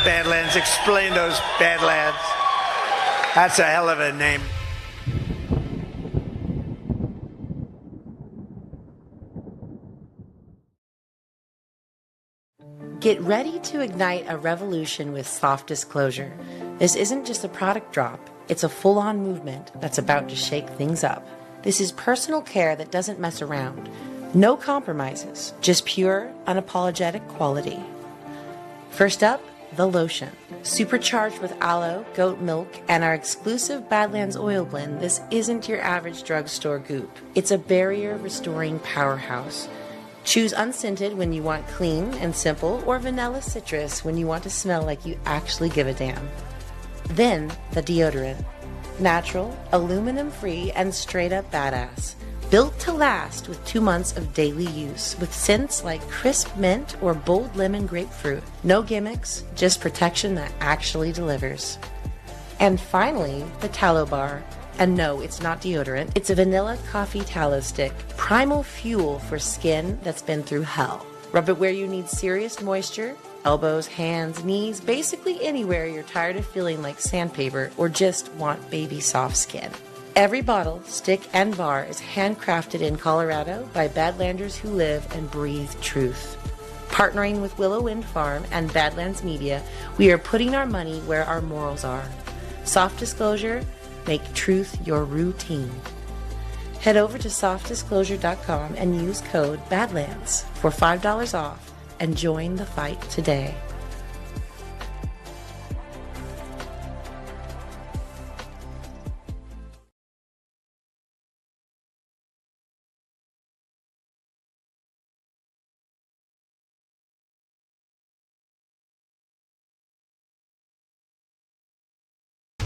Badlands. Explain those Badlands. That's a hell of a name. Get ready to ignite a revolution with Soft Disclosure. This isn't just a product drop, it's a full-on movement that's about to shake things up. This is personal care that doesn't mess around. No compromises, just pure, unapologetic quality. First up, the lotion. Supercharged with aloe, goat milk, and our exclusive Badlands oil blend, this isn't your average drugstore goop. It's a barrier-restoring powerhouse. Choose unscented when you want clean and simple, or vanilla citrus when you want to smell like you actually give a damn. Then, the deodorant. Natural, aluminum-free, and straight-up badass. Built to last with 2 months of daily use, with scents like crisp mint or bold lemon grapefruit. No gimmicks, just protection that actually delivers. And finally, the tallow bar. And no, it's not deodorant. It's a vanilla coffee tallow stick. Primal fuel for skin that's been through hell. Rub it where you need serious moisture. Elbows, hands, knees, basically anywhere you're tired of feeling like sandpaper or just want baby soft skin. Every bottle, stick, and bar is handcrafted in Colorado by Badlanders who live and breathe truth. Partnering with Willow Wind Farm and Badlands Media, we are putting our money where our morals are. Soft Disclosure, make truth your routine. Head over to softdisclosure.com and use code BADLANDS for $5 off and join the fight today.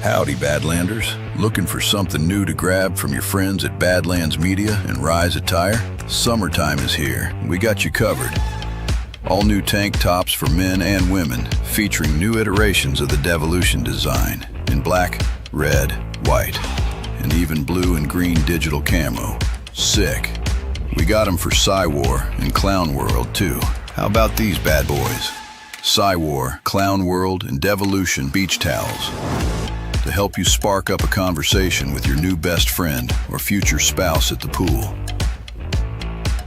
Howdy, Badlanders. Looking for something new to grab from your friends at Badlands Media and Rise Attire? Summertime is here. We got you covered. All new tank tops for men and women, featuring new iterations of the Devolution design in black, red, white, and even blue and green digital camo. Sick. We got them for Psywar and Clown World, too. How about these bad boys? Psywar, Clown World, and Devolution beach towels, to help you spark up a conversation with your new best friend or future spouse at the pool.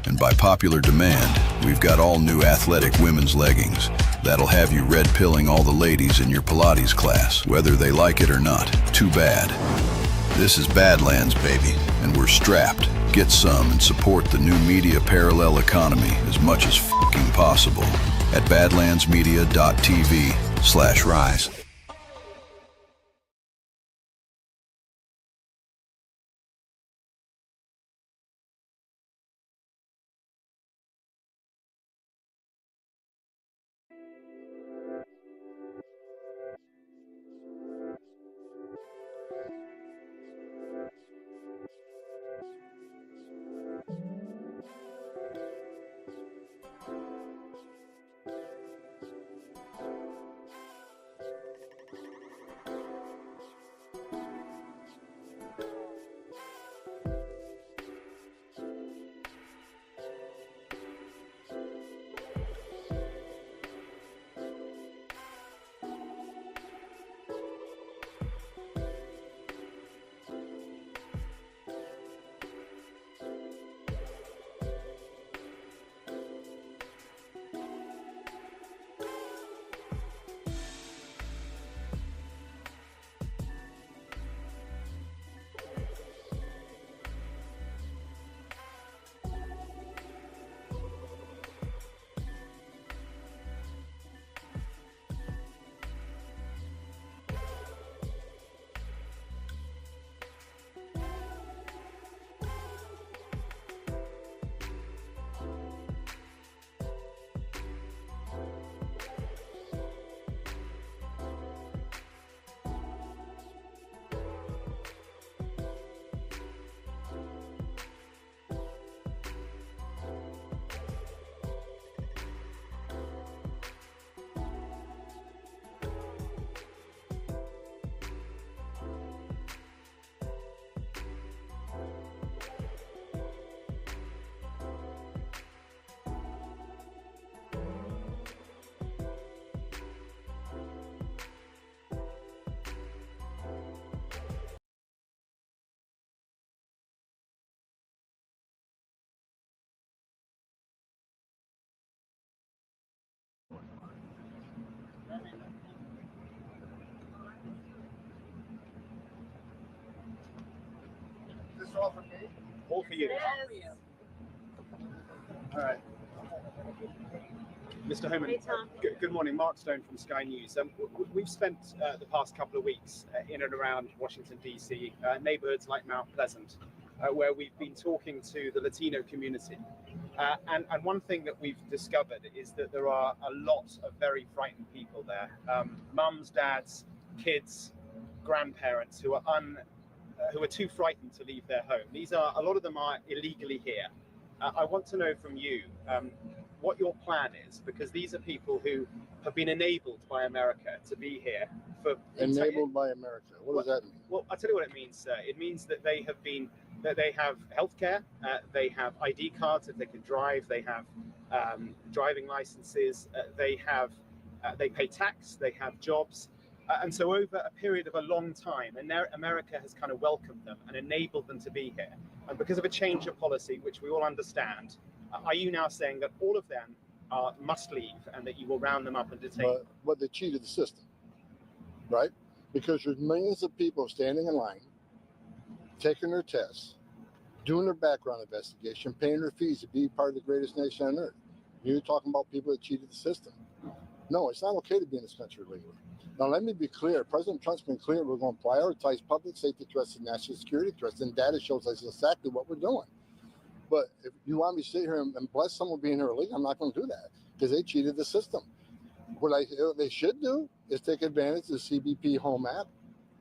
And by popular demand, we've got all new athletic women's leggings that'll have you red-pilling all the ladies in your Pilates class, whether they like it or not. Too bad. This is Badlands, baby, and we're strapped. Get some and support the new media parallel economy as much as f***ing possible at badlandsmedia.tv/rise. All for you. Yes. All right. Mr. Homan, Hey, Tom. Good morning. Mark Stone from Sky News. We've spent the past couple of weeks in and around Washington, D.C., neighborhoods like Mount Pleasant, where we've been talking to the Latino community. And one thing that we've discovered is that there are a lot of very frightened people there. Mums, dads, kids, grandparents who are too frightened to leave their home. A lot of them are illegally here. I want to know from you what your plan is, because these are people who have been enabled by America to be here. Enabled by America. What does that mean? Well, I'll tell you what it means, sir. It means that they have healthcare, they have ID cards if they can drive, they have driving licenses, they pay tax, they have jobs. And so over a period of a long time, and America has kind of welcomed them and enabled them to be here. And because of a change of policy, which we all understand, are you now saying that all of them must leave and that you will round them up and detain them? But they cheated the system, right? Because there's millions of people standing in line, taking their tests, doing their background investigation, paying their fees to be part of the greatest nation on earth. You're talking about people that cheated the system. No, it's not okay to be in this country legally. Now, let me be clear. President Trump's been clear. We're going to prioritize public safety threats and national security threats, and data shows us exactly what we're doing. But if you want me to sit here and bless someone being here illegal, I'm not going to do that because they cheated the system. What they should do is take advantage of the CBP Home app,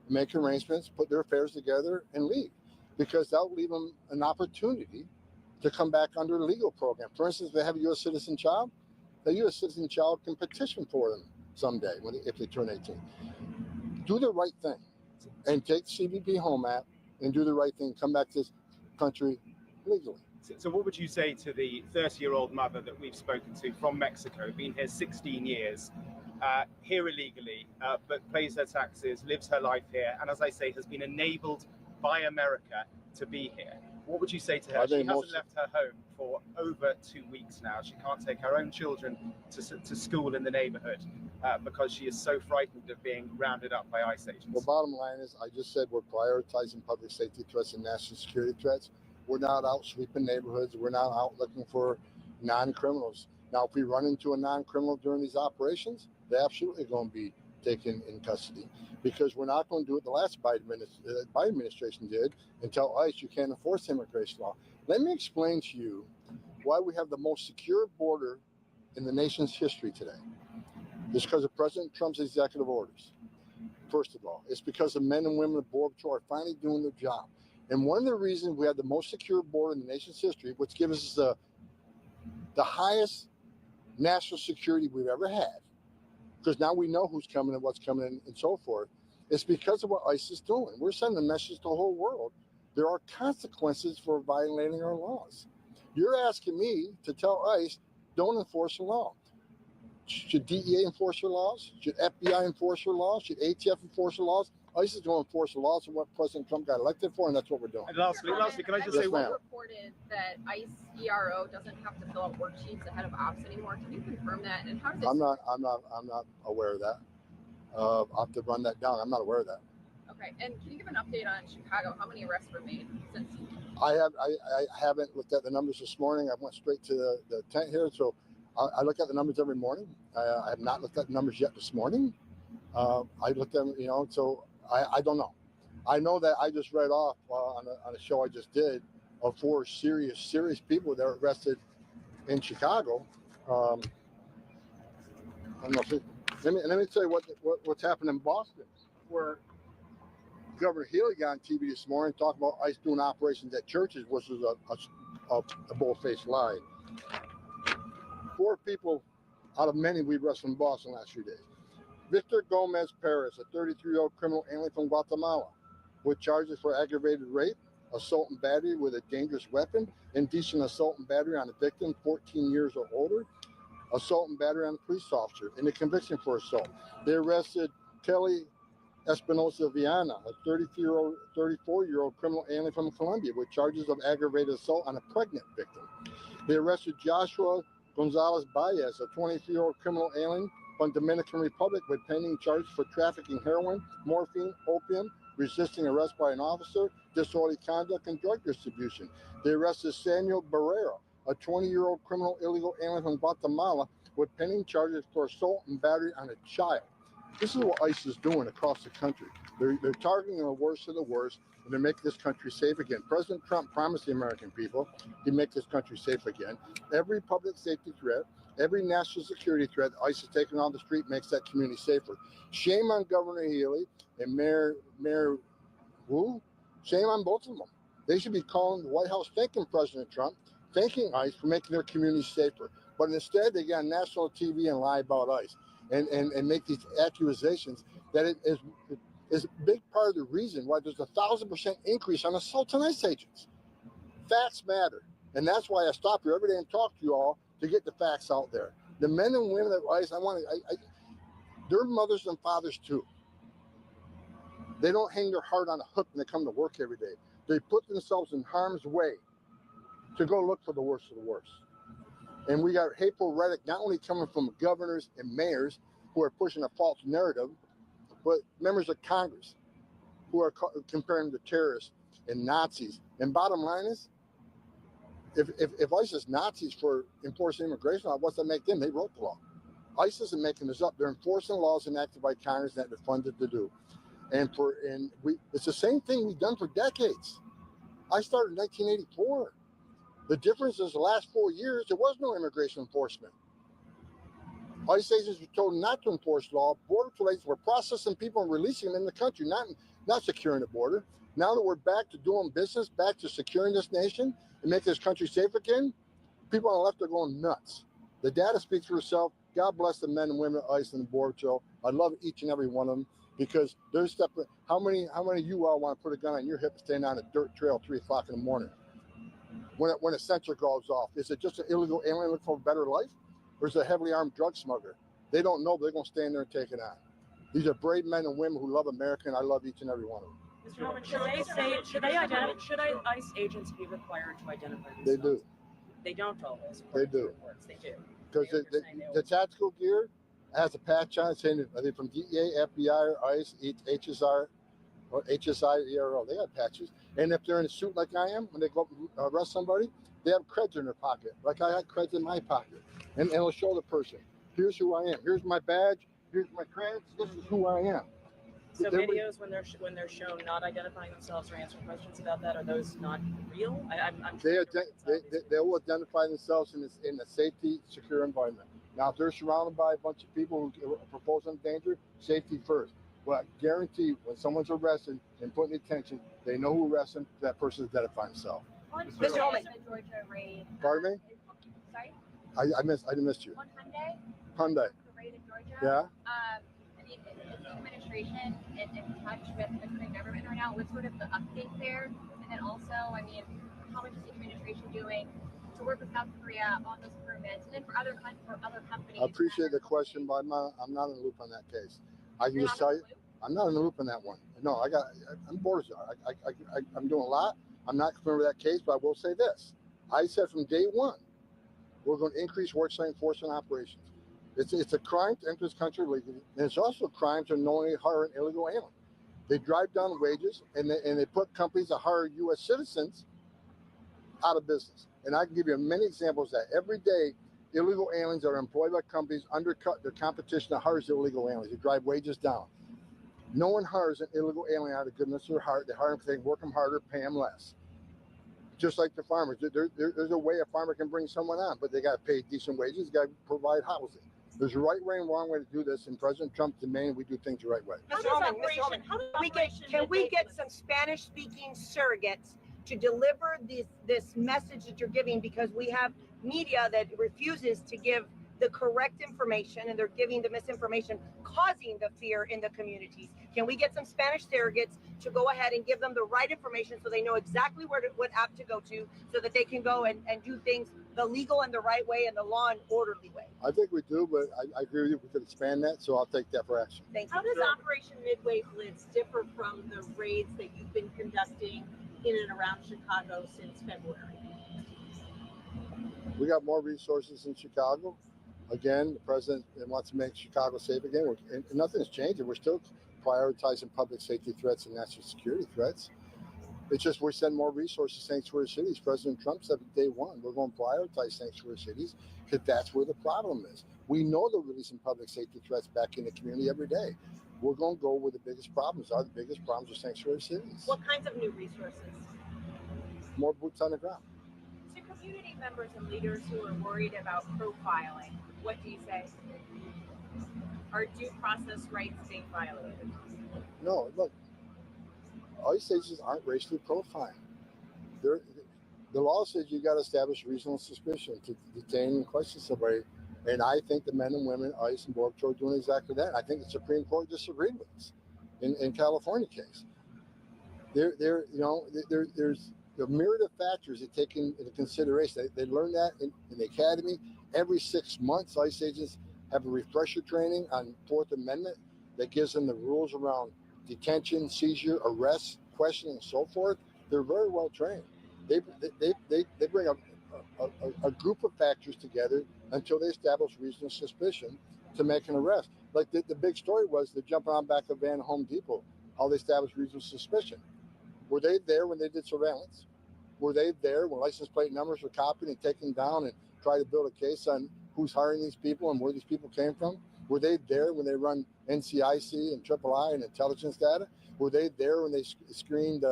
make arrangements, put their affairs together, and leave, because that'll leave them an opportunity to come back under the legal program. For instance, if they have a U.S. citizen child, the U.S. citizen child can petition for them someday if they turn 18. Do the right thing and take CBP Home app and do the right thing. Come back to this country legally. So what would you say to the 30-year-old mother that we've spoken to from Mexico, been here 16 years, here illegally, but pays her taxes, lives her life here, and as I say, has been enabled by America to be here? What would you say to her? She hasn't left her home for over 2 weeks now. She can't take her own children to school in the neighborhood because she is so frightened of being rounded up by ICE agents. The bottom line is, I just said we're prioritizing public safety threats and national security threats. We're not out sweeping neighborhoods. We're not out looking for non-criminals. Now, if we run into a non-criminal during these operations, they're absolutely going to be taken in custody, because we're not going to do what the last Biden administration did and tell ICE you can't enforce immigration law. Let me explain to you why we have the most secure border in the nation's history today. It's because of President Trump's executive orders. First of all, it's because the men and women of Border Patrol are finally doing their job. And one of the reasons we have the most secure border in the nation's history, which gives us the highest national security we've ever had, because now we know who's coming and what's coming and so forth, it's because of what ICE is doing. We're sending a message to the whole world. There are consequences for violating our laws. You're asking me to tell ICE, don't enforce the law. Should DEA enforce their laws? Should FBI enforce their laws? Should ATF enforce their laws? ICE is going to enforce the laws of what President Trump got elected for, and that's what we're doing. And lastly, can I just say, reported that ICE ERO doesn't have to fill out worksheets ahead of ops anymore. Can you confirm that? And how does it? I'm not aware of that. I'll have to run that down. I'm not aware of that. Okay, and can you give an update on Chicago? How many arrests were made since? I haven't looked at the numbers this morning. I went straight to the tent here, so I look at the numbers every morning. I have not looked at the numbers yet this morning. I looked at them, so I don't know. I know that I just read off on a show I just did of 4 serious people that were arrested in Chicago. I don't know let me tell you what's happened in Boston, where Governor Healy got on TV this morning talking about ICE doing operations at churches, which is a bold-faced lie. 4 people out of many we arrested in Boston last few days. Victor Gomez Perez, a 33-year-old criminal alien from Guatemala, with charges for aggravated rape, assault and battery with a dangerous weapon, indecent assault and battery on a victim 14 years or older, assault and battery on a police officer, and a conviction for assault. They arrested Kelly Espinosa Viana, a 34-year-old criminal alien from Colombia, with charges of aggravated assault on a pregnant victim. They arrested Joshua Gonzalez Baez, a 23-year-old criminal alien from Dominican Republic, with pending charges for trafficking heroin, morphine, opium, resisting arrest by an officer, disorderly conduct, and drug distribution. They arrested Samuel Barrera, a 20-year-old criminal illegal alien from Guatemala with pending charges for assault and battery on a child. This is what ICE is doing across the country. They're targeting the worst of the worst, and they're making this country safe again. President Trump promised the American people he'd make this country safe again. Every public safety threat, every national security threat ICE is taking on the street makes that community safer. Shame on Governor Healy and Mayor Wu. Shame on both of them. They should be calling the White House thanking President Trump, thanking ICE for making their community safer. But instead, they get on national TV and lie about ICE and make these accusations that it is a big part of the reason why there's a 1,000% increase on assault on ICE agents. Facts matter. And that's why I stop here every day and talk to you all to get the facts out there. The men and women at ICE, they're mothers and fathers too. They don't hang their heart on a hook when they come to work every day. They put themselves in harm's way to go look for the worst of the worst. And we got hateful rhetoric not only coming from governors and mayors who are pushing a false narrative, but members of Congress who are comparing them to terrorists and Nazis. And bottom line is, if ICE is Nazis for enforcing immigration law, what's that make them? They wrote the law. ICE isn't making this up. They're enforcing laws enacted by Congress that they're funded to do. It's the same thing we've done for decades. I started in 1984. The difference is the last 4 years, there was no immigration enforcement. ICE agents were told not to enforce law. Border Patrol agents were processing people and releasing them in the country, not securing the border. Now that we're back to doing business, back to securing this nation and making this country safe again, people on the left are going nuts. The data speaks for itself. God bless the men and women at ICE and the Border Patrol. I love each and every one of them because they're stepping. How many of you all want to put a gun on your hip and stand on a dirt trail at 3 o'clock in the morning? When a sensor goes off, is it just an illegal alien looking for a better life? Or is it a heavily armed drug smuggler? They don't know, but they're going to stand there and take it on. These are brave men and women who love America, and I love each and every one of them. Mr. Norman, should ICE agents be required to identify themselves? They do. They don't always. They do. Reports. They do. Because the tactical gear has a patch on it saying, are they from DEA, FBI, or ICE, HSR, or HSI, ERO? They got patches. And if they're in a suit like I am, when they go up and arrest somebody, they have creds in their pocket, like I had creds in my pocket. And it'll show the person, here's who I am. Here's my badge. Here's my creds. This is who I am. So videos when they're shown not identifying themselves or answering questions about that, are those not real? They will identify themselves in a safety, secure environment. Now, if they're surrounded by a bunch of people who propose them danger, safety first. But guarantee when someone's arrested and put in detention, they know who arrested them. That person identify himself. Mr. Holman. The Georgia raid. Pardon me? Sorry. I missed you. On Hyundai. Hyundai. The raid in Georgia. Yeah. Is the administration in touch with the current government right now? What's sort of the update there? And then also, how much is the administration doing to work with South Korea on those permits, and then for other companies? I appreciate the question, but I'm not in the loop on that case. I can just tell you, I'm not in the loop on that one. No, I'm bored. I'm doing a lot. I'm not familiar with that case, but I will say this. I said from day one, we're going to increase worksite enforcement operations. It's a crime to enter this country legally, and it's also a crime to knowingly hire an illegal alien. They drive down wages, and they put companies that hire U.S. citizens out of business. And I can give you many examples of that. Every day, illegal aliens are employed by companies, undercut the competition that hires illegal aliens. They drive wages down. No one hires an illegal alien out of goodness of their heart. They hire them because they can work them harder, pay them less. Just like the farmers. There's a way a farmer can bring someone on, but they got to pay decent wages. They got to provide housing. There's a right way and wrong way to do this, and President Trump demanded we do things the right way. Mr. Holman, can we get some Spanish-speaking surrogates to deliver this message that you're giving? Because we have media that refuses to give the correct information, and they're giving the misinformation, causing the fear in the communities. Can we get some Spanish surrogates to go ahead and give them the right information so they know exactly what app to go to, so that they can go and do things the legal and the right way and the law and orderly way? I think we do, but I agree with you. We could expand that, so I'll take that for action. Thank you. How does Operation Midway Blitz differ from the raids that you've been conducting in and around Chicago since February? We got more resources in Chicago. Again, the president wants to make Chicago safe again, and nothing's changing. We're still prioritizing public safety threats and national security threats. It's just we send more resources to sanctuary cities. President Trump said day one, we're going to prioritize sanctuary cities because that's where the problem is. We know they're releasing public safety threats back in the community every day. We're going to go where the biggest problems are. The biggest problems are sanctuary cities. What kinds of new resources? More boots on the ground. To community members and leaders who are worried about profiling, what do you say? Are due process rights being violated? No, look, ICE agents aren't racially profiling. The law says you got to establish reasonable suspicion to detain and question somebody. And I think the men and women, ICE and Border Patrol, are doing exactly that. I think the Supreme Court disagreed with us in California case. There's the myriad of factors they take into consideration. They learn that in the academy. Every 6 months, ICE agents have a refresher training on Fourth Amendment that gives them the rules around detention, seizure, arrest, questioning, and so forth. They're very well trained. They bring a group of factors together until they establish reasonable suspicion to make an arrest. Like the big story was the jumping on back of Van Home Depot, how they established reasonable suspicion. Were they there when they did surveillance? Were they there when license plate numbers were copied and taken down and try to build a case on who's hiring these people and where these people came from? Were they there when they run NCIC and III and intelligence data? Were they there when they screened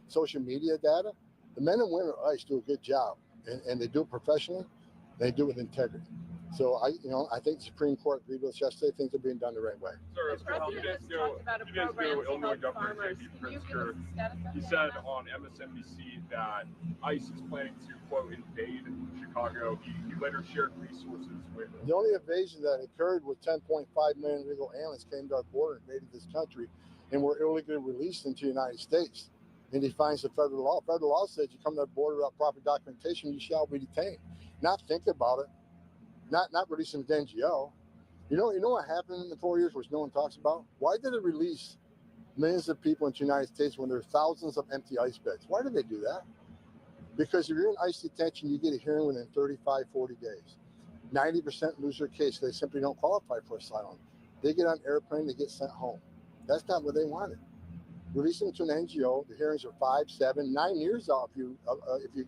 social media data? The men and women at ICE do a good job, and they do it professionally. They do it with integrity. So I think the Supreme Court agreed with us yesterday. Things are being done the right way. Sir, The president has talked about a program to Illinois help Governor farmers. J.B. Can you give Pritzker, us the status he update said on that? on MSNBC that ICE is planning to, quote, invade Chicago. He later shared resources with The only invasion that occurred was 10.5 million illegal aliens came to our border, invaded this country, and were illegally released into the United States. And defines the federal law. Federal law says you come to our border without proper documentation, you shall be detained. Not think about it. Not releasing the NGO. You know what happened in the 4 years which no one talks about? Why did it release millions of people into the United States when there are thousands of empty ICE beds? Why did they do that? Because if you're in ICE detention, you get a hearing within 35, 40 days. 90% lose their case. They simply don't qualify for asylum. They get on an airplane, they get sent home. That's not what they wanted. Releasing to an NGO, the hearings are 5, 7, 9 years out if you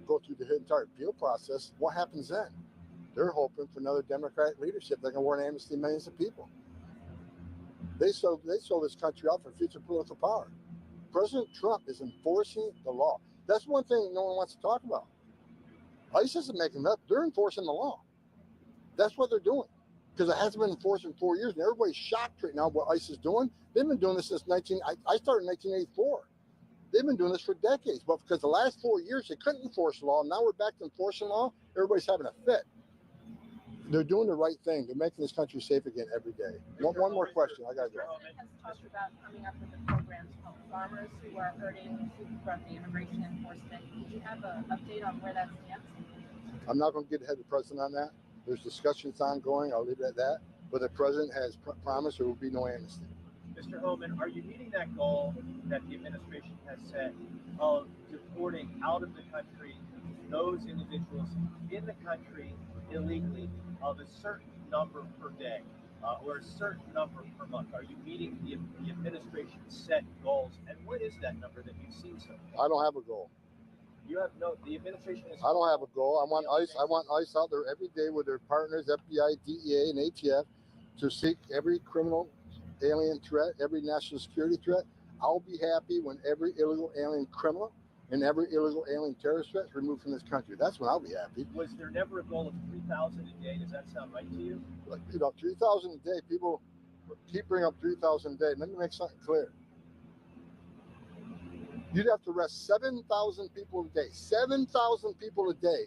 go through the entire appeal process. What happens then? They're hoping for another Democratic leadership that can warrant amnesty millions of people. They sold this country out for future political power. President Trump is enforcing the law. That's one thing no one wants to talk about. ICE isn't making it up. They're enforcing the law. That's what they're doing. Because it hasn't been enforced in 4 years, and everybody's shocked right now what ICE is doing. They've been doing this since I started in 1984. They've been doing this for decades, but because the last 4 years they couldn't enforce the law, now we're back to enforcing law, everybody's having a fit. They're doing the right thing. They're making this country safe again every day. One more question. I got to go. The president has talked about coming up with a program to help farmers who are hurting from the immigration enforcement. Do you have an update on where that stands? I'm not going to get ahead of the president on that. There's discussions ongoing. I'll leave it at that. But the president has promised there will be no amnesty. Mr. Homan, are you meeting that goal that the administration has set of deporting out of the country those individuals in the country illegally of a certain number per day or a certain number per month? Are you meeting the administration's set goals? And what is that number that you've seen so far? I don't have a goal. You have the administration is. I don't have a goal. I want ICE out there every day with their partners, FBI, DEA, and ATF, to seek every criminal alien threat, every national security threat. I'll be happy when every illegal alien criminal and every illegal alien terrorist threat is removed from this country. That's when I'll be happy. Was there never a goal of 3,000 a day? Does that sound right to you? Like, 3,000 a day. People keep bringing up 3,000 a day. Let me make something clear. You'd have to arrest 7,000 people a day. 7,000 people a day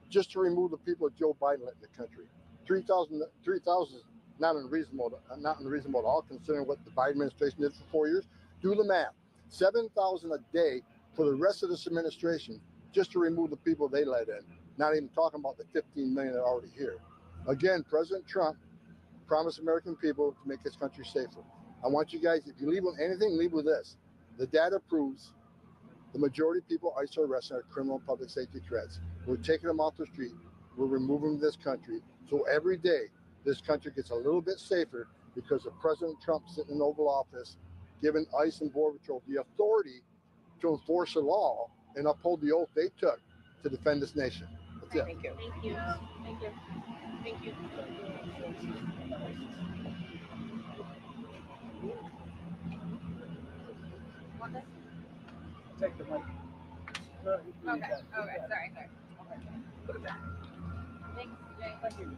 just to remove the people that Joe Biden let in the country. 3,000 is not unreasonable at all, considering what the Biden administration did for 4 years. Do the math. 7,000 a day for the rest of this administration just to remove the people they let in. Not even talking about the 15 million that are already here. Again, President Trump promised American people to make this country safer. I want you guys, if you leave with anything, leave with this. The data proves the majority of people ICE are arresting are criminal and public safety threats. We're taking them off the street. We're removing them from this country. So every day, this country gets a little bit safer because of President Trump sitting in the Oval Office, giving ICE and Border Patrol the authority to enforce the law and uphold the oath they took to defend this nation. That's it. Thank you. Thank you. Thank you. Thank you. Want this? Take the mic. Okay. Sorry. Put it back. Thanks, Jay. Thank you.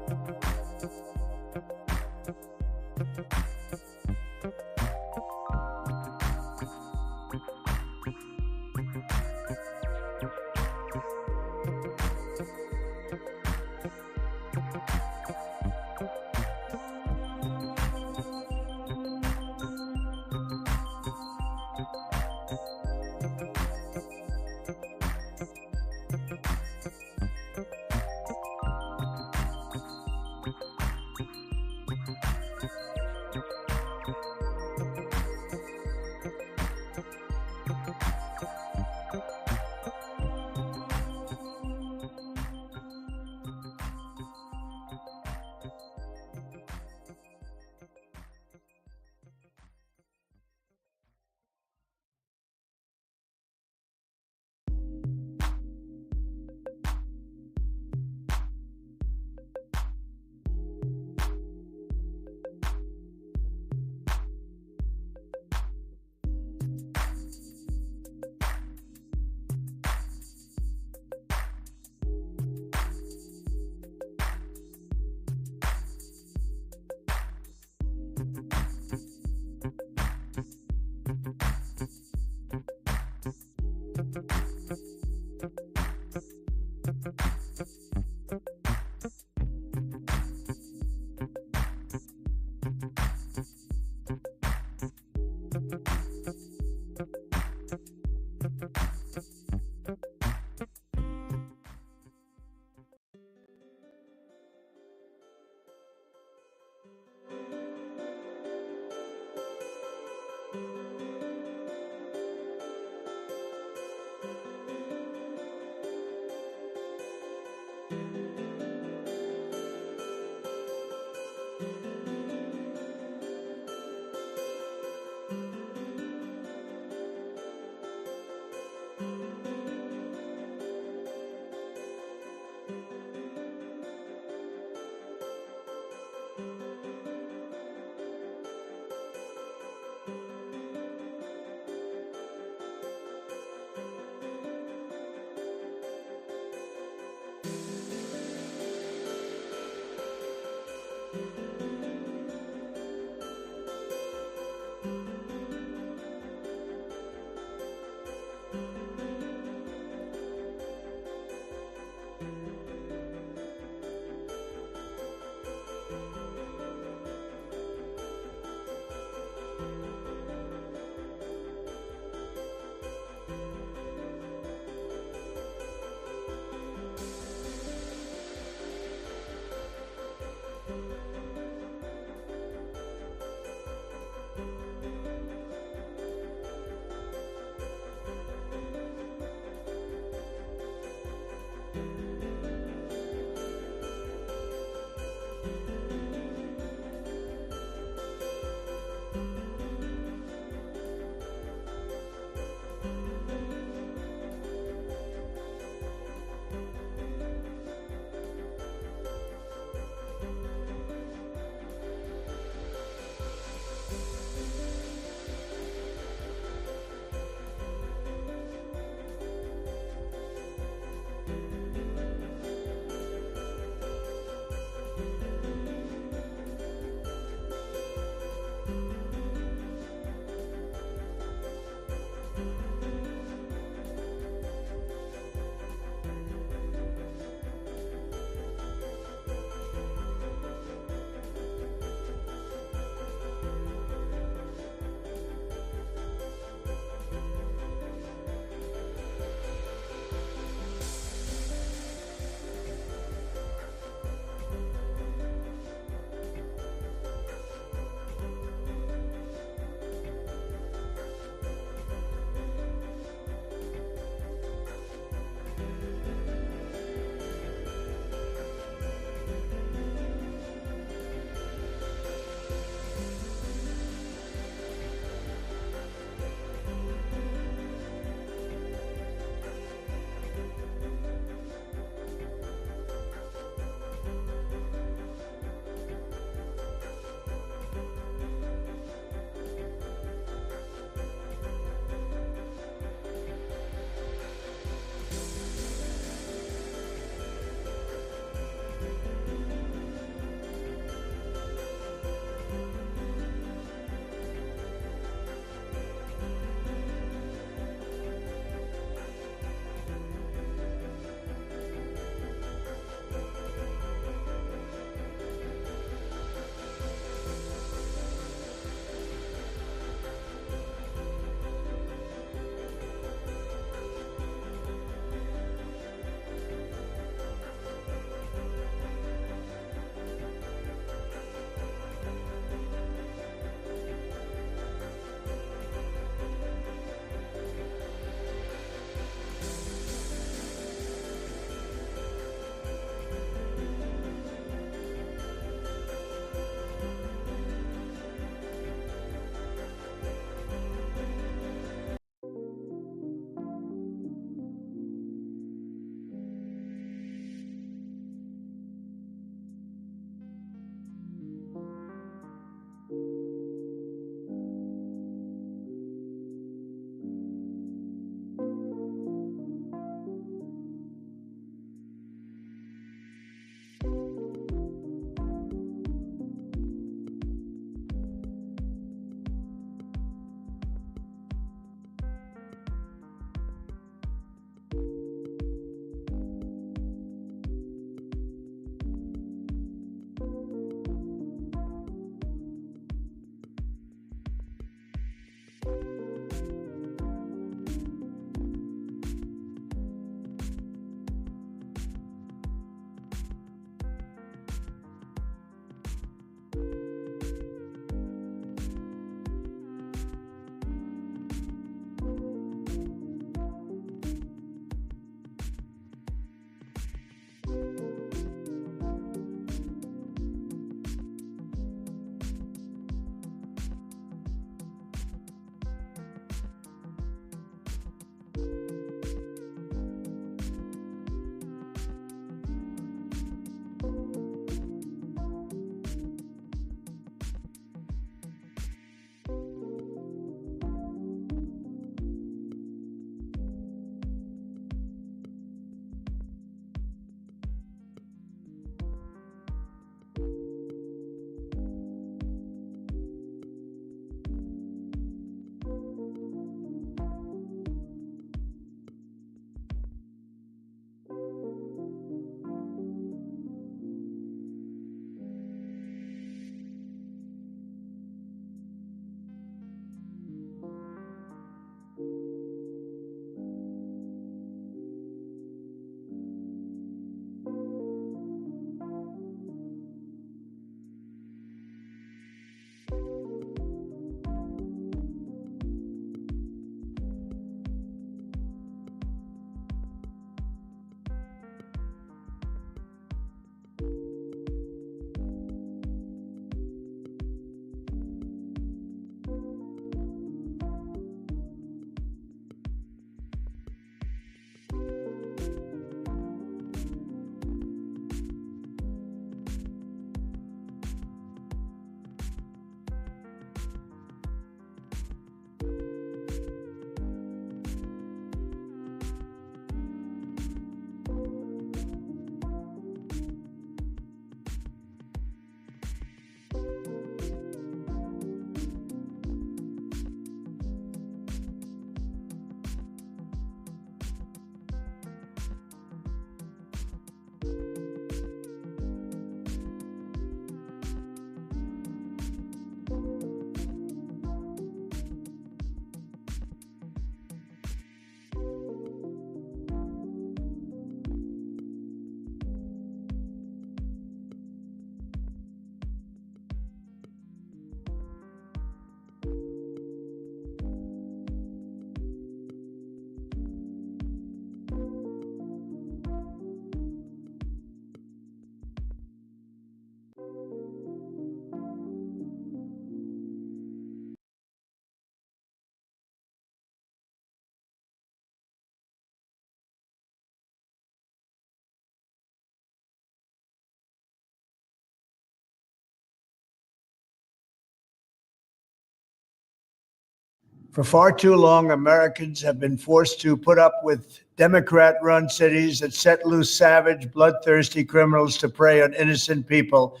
For far too long, Americans have been forced to put up with Democrat-run cities that set loose savage, bloodthirsty criminals to prey on innocent people,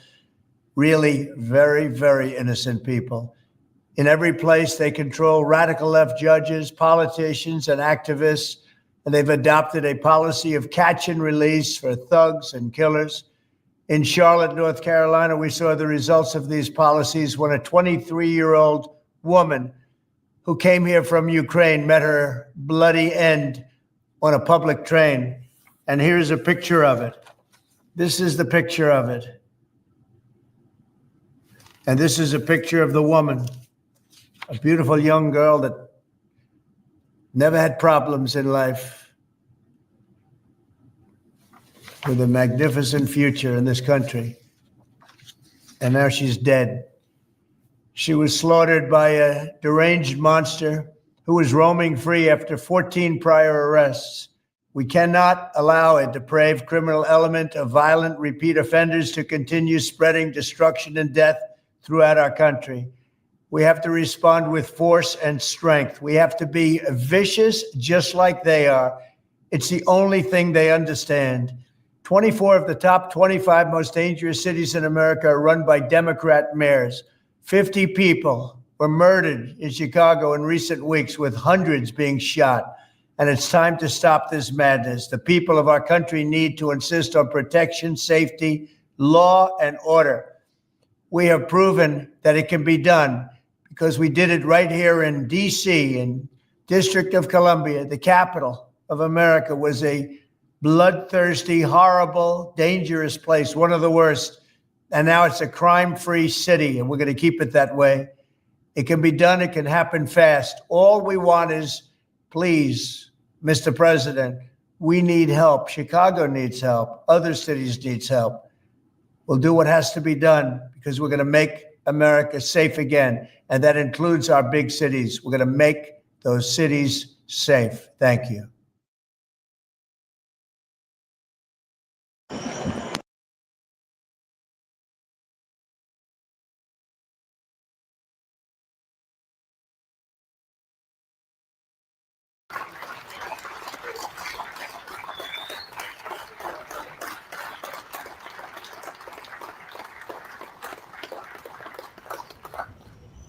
really very, very innocent people. In every place, they control radical left judges, politicians, and activists, and they've adopted a policy of catch and release for thugs and killers. In Charlotte, North Carolina, we saw the results of these policies when a 23-year-old woman who came here from Ukraine met her bloody end on a public train. And here's a picture of it. This is the picture of it. And this is a picture of the woman, a beautiful young girl that never had problems in life, with a magnificent future in this country. And now she's dead. She was slaughtered by a deranged monster who was roaming free after 14 prior arrests. We cannot allow a depraved criminal element of violent repeat offenders to continue spreading destruction and death throughout our country. We have to respond with force and strength. We have to be vicious just like they are. It's the only thing they understand. 24 of the top 25 most dangerous cities in America are run by Democrat mayors. 50 people were murdered in Chicago in recent weeks, with hundreds being shot. And it's time to stop this madness. The people of our country need to insist on protection, safety, law, and order. We have proven that it can be done because we did it right here in D.C., in District of Columbia. The capital of America was a bloodthirsty, horrible, dangerous place, one of the worst. And now it's a crime-free city, and we're going to keep it that way. It can be done. It can happen fast. All we want is, please, Mr. President, we need help. Chicago needs help. Other cities need help. We'll do what has to be done because we're going to make America safe again. And that includes our big cities. We're going to make those cities safe. Thank you.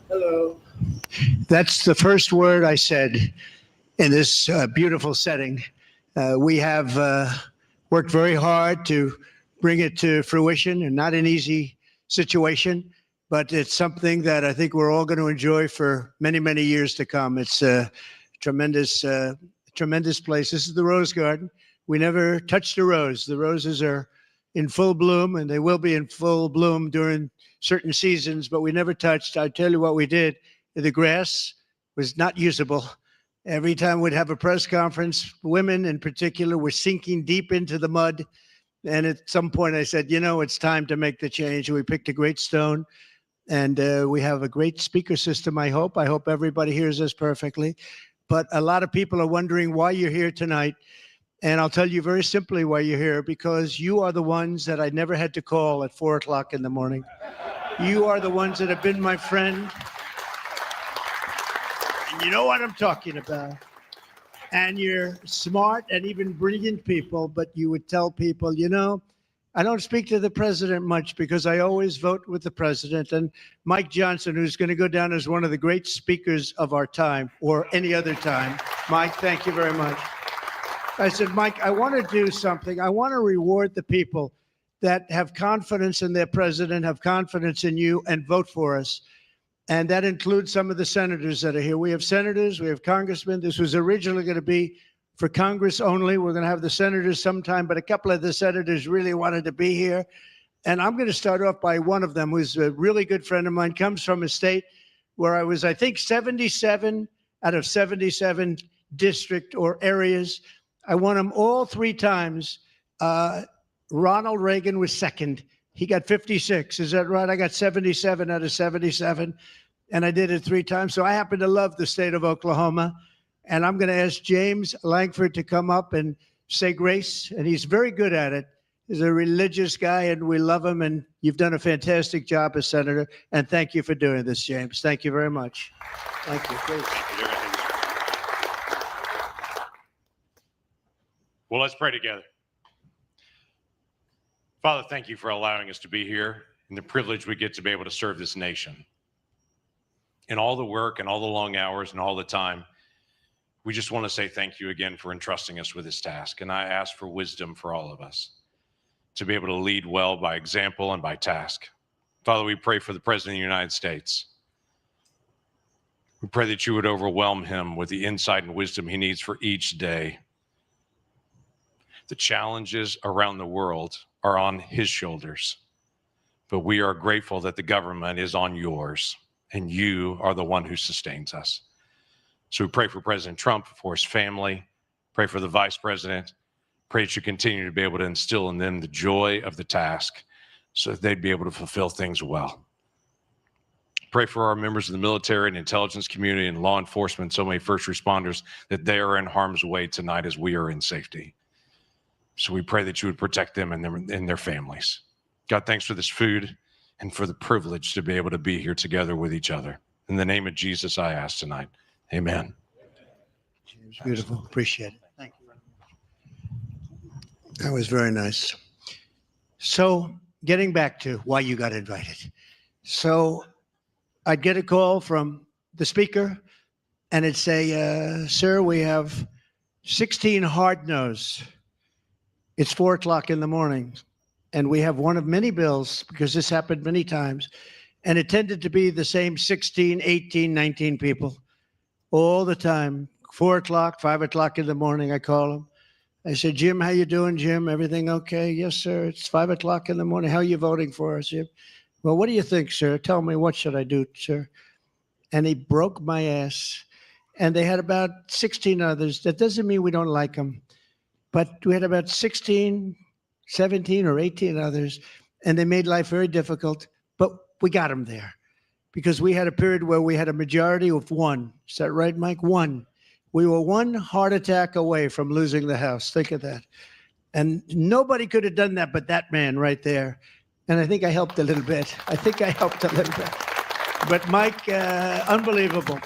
Hello. That's the first word I said in this beautiful setting. We have worked very hard to bring it to fruition, and not an easy situation, but it's something that I think we're all going to enjoy for many, many years to come. It's a tremendous place. This is the Rose Garden. We never touched a rose. The roses are in full bloom, and they will be in full bloom during certain seasons, but we never touched. I tell you what we did. The grass was not usable. Every time we'd have a press conference, women in particular were sinking deep into the mud. And at some point I said, you know, it's time to make the change. We picked a great stone, and we have a great speaker system, I hope. I hope everybody hears us perfectly. But a lot of people are wondering why you're here tonight. And I'll tell you very simply why you're here, because you are the ones that I never had to call at 4 o'clock in the morning. You are the ones that have been my friend. And you know what I'm talking about. And you're smart and even brilliant people, but you would tell people, you know, I don't speak to the president much because I always vote with the president. And Mike Johnson, who's going to go down as one of the great speakers of our time or any other time. Mike, thank you very much. I said, Mike, I want to do something. I want to reward the people that have confidence in their president, have confidence in you, and vote for us. And that includes some of the senators that are here. We have senators, we have congressmen. This was originally going to be for Congress only. We're going to have the senators sometime, but a couple of the senators really wanted to be here. And I'm going to start off by one of them, who's a really good friend of mine, comes from a state where I was, I think, 77 out of 77 district or areas. I won them all 3 times. Ronald Reagan was second. He got 56. Is that right? I got 77 out of 77, and I did it 3 times. So I happen to love the state of Oklahoma, and I'm going to ask James Langford to come up and say grace, and he's very good at it. He's a religious guy, and we love him. And you've done a fantastic job as senator. And thank you for doing this, James. Thank you very much. Thank you. Please. Well, let's pray together. Father, thank you for allowing us to be here and the privilege we get to be able to serve this nation. In all the work and all the long hours and all the time, we just want to say thank you again for entrusting us with this task. And I ask for wisdom for all of us to be able to lead well by example and by task. Father, we pray for the President of the United States. We pray that you would overwhelm him with the insight and wisdom he needs for each day. The challenges around the world are on his shoulders, but we are grateful that the government is on yours, and you are the one who sustains us. So we pray for President Trump, for his family, pray for the vice president, pray that you continue to be able to instill in them the joy of the task so that they'd be able to fulfill things well. Pray for our members of the military and intelligence community and law enforcement, so many first responders, that they are in harm's way tonight as we are in safety. So we pray that you would protect them and their families. God, thanks for this food and for the privilege to be able to be here together with each other. In the name of Jesus, I ask tonight. Amen. James, beautiful. Appreciate it. Thank you. That was very nice. So getting back to why you got invited. So I'd get a call from the speaker and it'd say, sir, we have 16 hard no's. It's 4 o'clock in the morning, and we have one of many bills, because this happened many times, and it tended to be the same 16, 18, 19 people all the time. 4 o'clock, 5 o'clock in the morning, I call them. I said, Jim, how you doing, Jim? Everything okay? Yes, sir. It's 5 o'clock in the morning. How are you voting for us, Jim? Well, what do you think, sir? Tell me, what should I do, sir? And he broke my ass. And they had about 16 others. That doesn't mean we don't like them. But we had about 16, 17 or 18 others, and they made life very difficult. But we got them there because we had a period where we had a majority of one. Is that right, Mike? One. We were one heart attack away from losing the House. Think of that. And nobody could have done that but that man right there. And I think I helped a little bit. But Mike, unbelievable.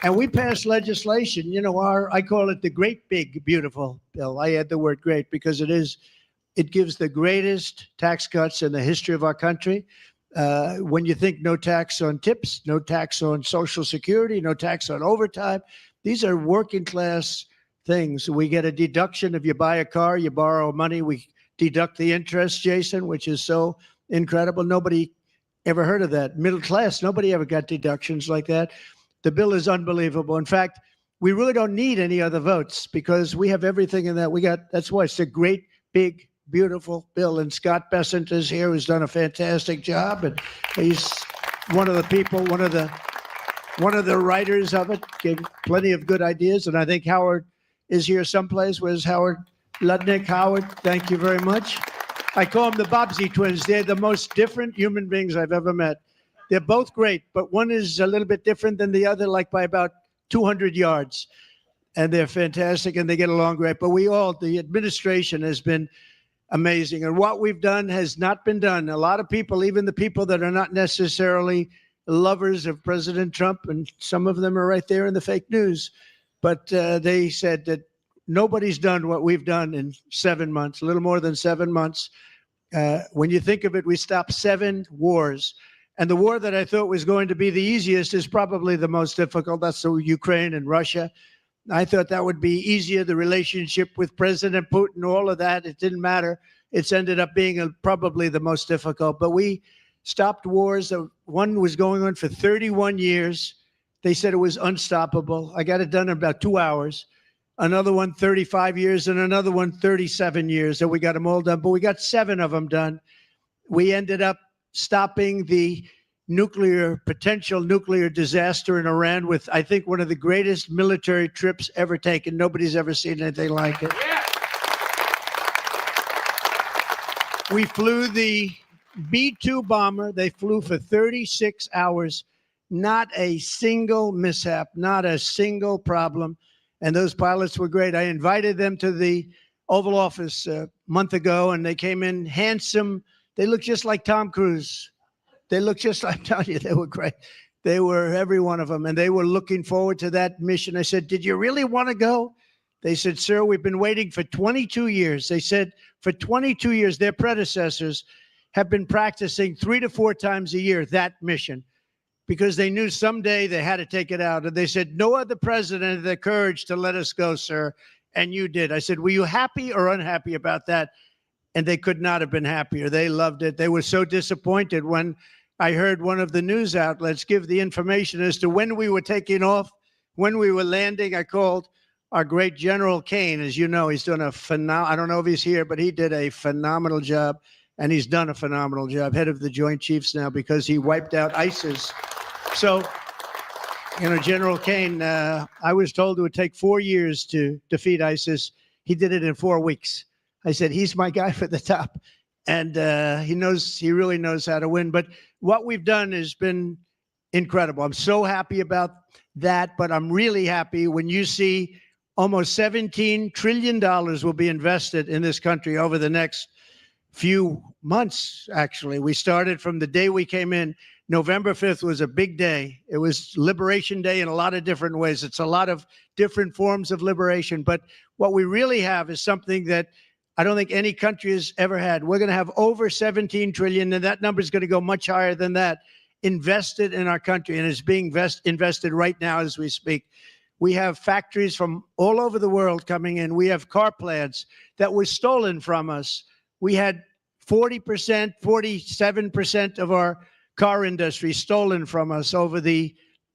And we passed legislation, you know, I call it the great, big, beautiful bill. I add the word great because it gives the greatest tax cuts in the history of our country. When you think no tax on tips, no tax on Social Security, no tax on overtime, these are working class things. We get a deduction if you buy a car, you borrow money, we deduct the interest, Jason, which is so incredible. Nobody ever heard of that. Middle class, nobody ever got deductions like that. The bill is unbelievable. In fact, we really don't need any other votes because we have everything in that. That's why it's a great, big, beautiful bill. And Scott Bessent is here, who's done a fantastic job. And he's one of the people, one of the writers of it, gave plenty of good ideas. And I think Howard is here someplace. Where's Howard Ludnick? Howard, thank you very much. I call them the Bobbsey twins. They're the most different human beings I've ever met. They're both great, but one is a little bit different than the other, like by about 200 yards. And they're fantastic, and they get along great. But the administration has been amazing. And what we've done has not been done. A lot of people, even the people that are not necessarily lovers of President Trump, and some of them are right there in the fake news, but they said that nobody's done what we've done in 7 months, a little more than 7 months. When you think of it, we stopped 7 wars. And the war that I thought was going to be the easiest is probably the most difficult. That's the Ukraine and Russia. I thought that would be easier. The relationship with President Putin, all of that, it didn't matter. It's ended up being probably the most difficult. But we stopped wars. One was going on for 31 years. They said it was unstoppable. I got it done in about 2 hours. Another one, 35 years, and another one, 37 years. So we got them all done. But we got 7 of them done. We ended up stopping the potential nuclear disaster in Iran with, I think, one of the greatest military trips ever taken. Nobody's ever seen anything like it. Yeah. We flew the B-2 bomber. They flew for 36 hours. Not a single mishap, not a single problem. And those pilots were great. I invited them to the Oval Office a month ago, and they came in handsome. They looked just like Tom Cruise. They looked just like, I'm telling you, they were great. They were, every one of them, and they were looking forward to that mission. I said, did you really want to go? They said, sir, we've been waiting for 22 years. They said for 22 years, their predecessors have been practicing 3 to 4 times a year that mission, because they knew someday they had to take it out. And they said, no other president had the courage to let us go, sir, and you did. I said, were you happy or unhappy about that? And they could not have been happier. They loved it. They were so disappointed when I heard one of the news outlets give the information as to when we were taking off, when we were landing. I called our great General Kane. As you know, he's done a phenomenal, I don't know if he's here, but he did a phenomenal job, and he's done a phenomenal job, head of the Joint Chiefs now, because he wiped out ISIS. So, you know, General Kane, I was told it would take 4 years to defeat ISIS. He did it in 4 weeks. I said, he's my guy for the top. And he really knows how to win. But what we've done has been incredible. I'm so happy about that, but I'm really happy when you see almost $17 trillion will be invested in this country over the next few months, actually. We started from the day we came in. November 5th was a big day. It was Liberation Day in a lot of different ways. It's a lot of different forms of liberation. But what we really have is something that I don't think any country has ever had. We're going to have over 17 trillion, and that number is going to go much higher than that, invested in our country, and is being invested right now as we speak. We have factories from all over the world coming in. We have car plants that were stolen from us. We had 40%, 47% of our car industry stolen from us over the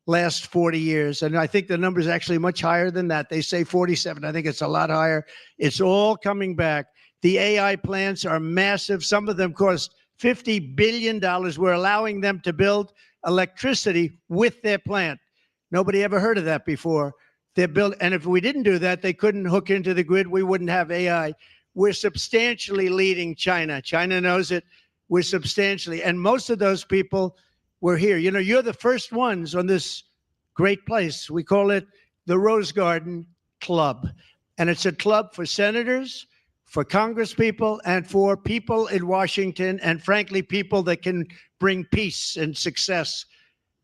last 40 years. And I think the number is actually much higher than that. They say 47. I think it's a lot higher. It's all coming back. The AI plants are massive. Some of them cost $50 billion. We're allowing them to build electricity with their plant. Nobody ever heard of that before. They're built, and if we didn't do that, they couldn't hook into the grid. We wouldn't have AI. We're substantially leading China. China knows it. We're substantially, and most of those people were here. You know, you're the first ones on this great place. We call it the Rose Garden Club. And it's a club for senators, for congresspeople, and for people in Washington, and frankly, people that can bring peace and success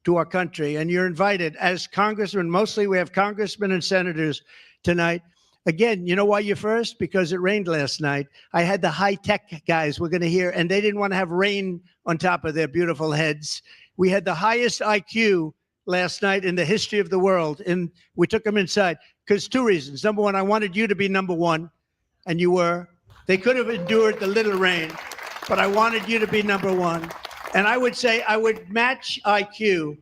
to our country. And you're invited as congressmen. Mostly we have congressmen and senators tonight. Again, you know why you're first? Because it rained last night. I had the high-tech guys we're going to hear, and they didn't want to have rain on top of their beautiful heads. We had the highest IQ last night in the history of the world, and we took them inside because 2 reasons. Number one, I wanted you to be number one, and you were. They could have endured the little rain, but I wanted you to be number one. And I would say I would match IQ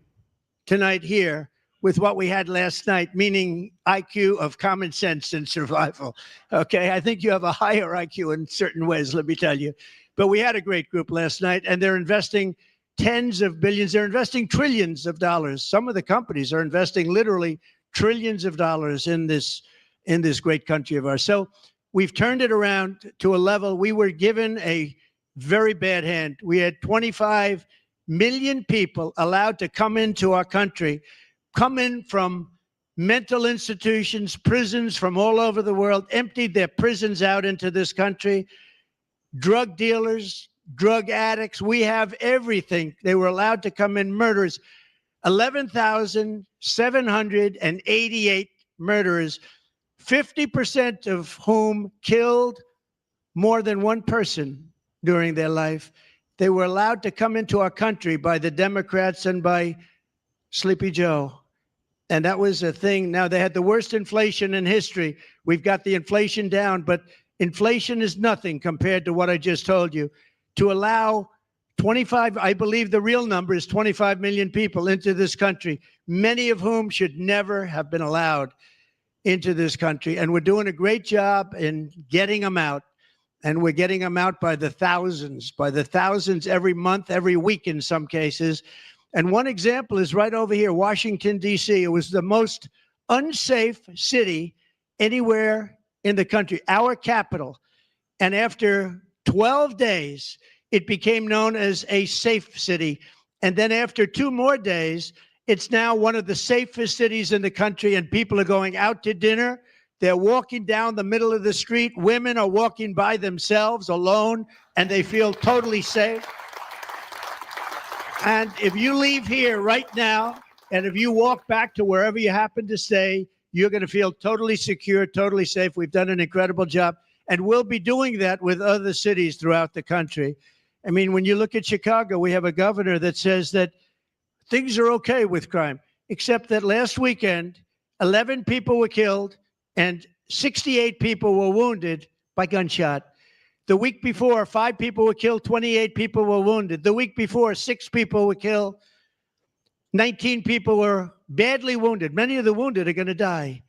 tonight here with what we had last night, meaning IQ of common sense and survival. Okay, I think you have a higher IQ in certain ways, let me tell you. But we had a great group last night, and they're investing tens of billions. They're investing trillions of dollars. Some of the companies are investing literally trillions of dollars in this great country of ours. So we've turned it around to a level. We were given a very bad hand. We had 25 million people allowed to come into our country, come in from mental institutions, prisons from all over the world, emptied their prisons out into this country, drug dealers, drug addicts. We have everything. They were allowed to come in, murderers, 11,788 murderers, 50% of whom killed more than one person during their life. They were allowed to come into our country by the Democrats and by Sleepy Joe. And that was a thing. Now, they had the worst inflation in history. We've got the inflation down, but inflation is nothing compared to what I just told you. To allow 25, I believe the real number is 25 million people into this country, many of whom should never have been allowed into this country. And we're doing a great job in getting them out. And we're getting them out by the thousands every month, every week in some cases. And one example is right over here, Washington, D.C. It was the most unsafe city anywhere in the country, our capital. And after 12 days, it became known as a safe city. And then after 2 more days, it's now one of the safest cities in the country, and people are going out to dinner. They're walking down the middle of the street. Women are walking by themselves alone, and they feel totally safe. And if you leave here right now, and if you walk back to wherever you happen to stay, you're going to feel totally secure, totally safe. We've done an incredible job, and we'll be doing that with other cities throughout the country. I mean, when you look at Chicago, we have a governor that says that things are okay with crime, except that last weekend, 11 people were killed and 68 people were wounded by gunshot. The week before, 5 people were killed, 28 people were wounded. The week before, 6 people were killed, 19 people were badly wounded. Many of the wounded are going to die.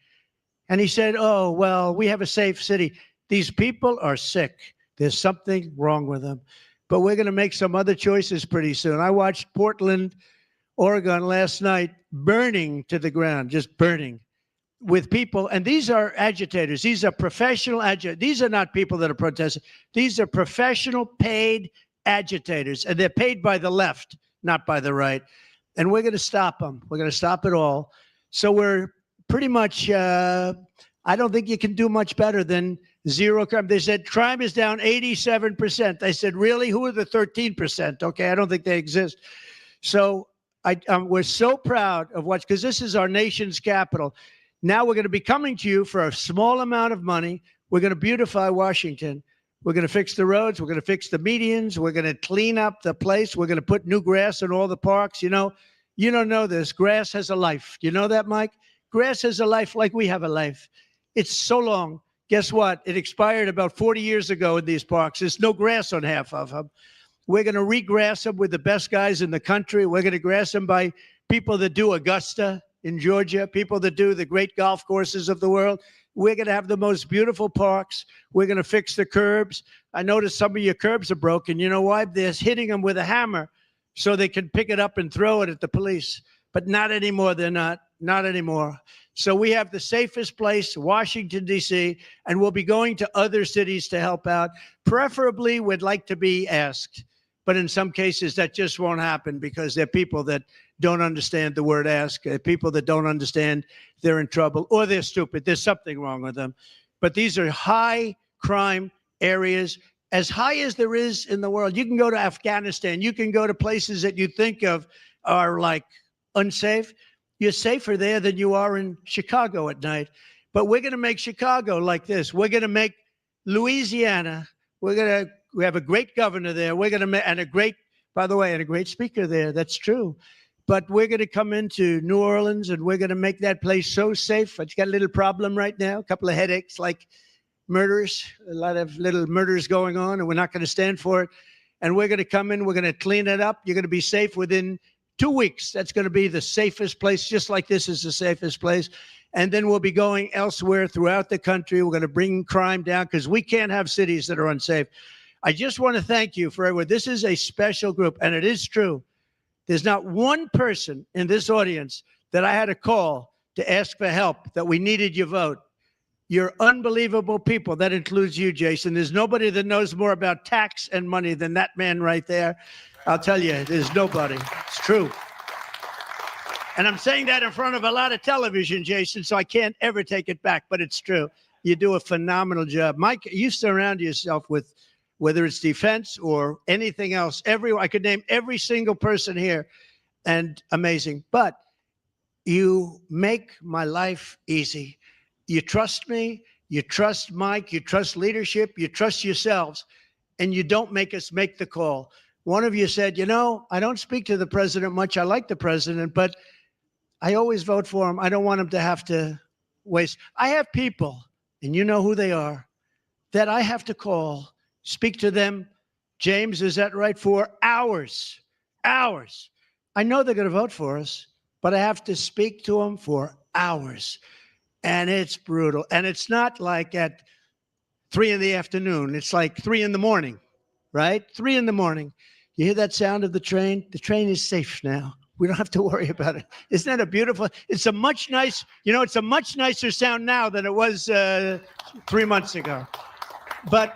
And he said, oh, well, we have a safe city. These people are sick. There's something wrong with them. But we're going to make some other choices pretty soon. I watched Portland, Oregon last night burning to the ground, just burning with people. And these are agitators. These are professional agitators. These are not people that are protesting. These are professional paid agitators. And they're paid by the left, not by the right. And we're going to stop them. We're going to stop it all. So we're pretty much, I don't think you can do much better than zero crime. They said crime is down 87%. I said, really? Who are the 13%? Okay, I don't think they exist. So we're so proud of what's, because this is our nation's capital. Now we're going to be coming to you for a small amount of money. We're going to beautify Washington. We're going to fix the roads. We're going to fix the medians. We're going to clean up the place. We're going to put new grass in all the parks. You know, you don't know this. Grass has a life. Do you know that, Mike? Grass has a life like we have a life. It's so long. Guess what? It expired about 40 years ago in these parks. There's no grass on half of them. We're going to regrass them with the best guys in the country. We're going to grass them by people that do Augusta in Georgia, people that do the great golf courses of the world. We're going to have the most beautiful parks. We're going to fix the curbs. I noticed some of your curbs are broken. You know why? They're hitting them with a hammer so they can pick it up and throw it at the police. But not anymore. They're not anymore. So we have the safest place, Washington, D.C., and we'll be going to other cities to help out. Preferably, we'd like to be asked. But in some cases, that just won't happen because there are people that don't understand the word ask, people that don't understand they're in trouble, or they're stupid. There's something wrong with them. But these are high crime areas, as high as there is in the world. You can go to Afghanistan. You can go to places that you think of are like unsafe. You're safer there than you are in Chicago at night. But we're going to make Chicago like this. We're going to make Louisiana. We have a great governor there. We're going to make, and a great, by the way, and a great speaker there. That's true. But we're going to come into New Orleans and we're going to make that place so safe. It's got a little problem right now, a couple of headaches, like murders, a lot of little murders going on, and we're not going to stand for it. And we're going to come in, we're going to clean it up. You're going to be safe within 2 weeks. That's going to be the safest place, just like this is the safest place. And then we'll be going elsewhere throughout the country. We're going to bring crime down because we can't have cities that are unsafe. I just want to thank you for everyone. This is a special group, and it is true. There's not one person in this audience that I had to call to ask for help, that we needed your vote. You're unbelievable people. That includes you, Jason. There's nobody that knows more about tax and money than that man right there. I'll tell you, there's nobody. It's true. And I'm saying that in front of a lot of television, Jason, so I can't ever take it back, but it's true. You do a phenomenal job. Mike, you surround yourself with, whether it's defense or anything else, I could name every single person here, and amazing. But you make my life easy. You trust me, you trust Mike, you trust leadership, you trust yourselves, and you don't make us make the call. One of you said, you know, I don't speak to the president much. I like the president, but I always vote for him. I don't want him to have to waste. I have people, and you know who they are, that I have to call, speak to them. James, is that right? For hours. I know they're going to vote for us, but I have to speak to them for hours. And it's brutal. And it's not like at 3 in the afternoon. It's like 3 in the morning, right? 3 in the morning. You hear that sound of the train? The train is safe now. We don't have to worry about it. Isn't that a beautiful, it's a much nicer sound now than it was 3 months ago. But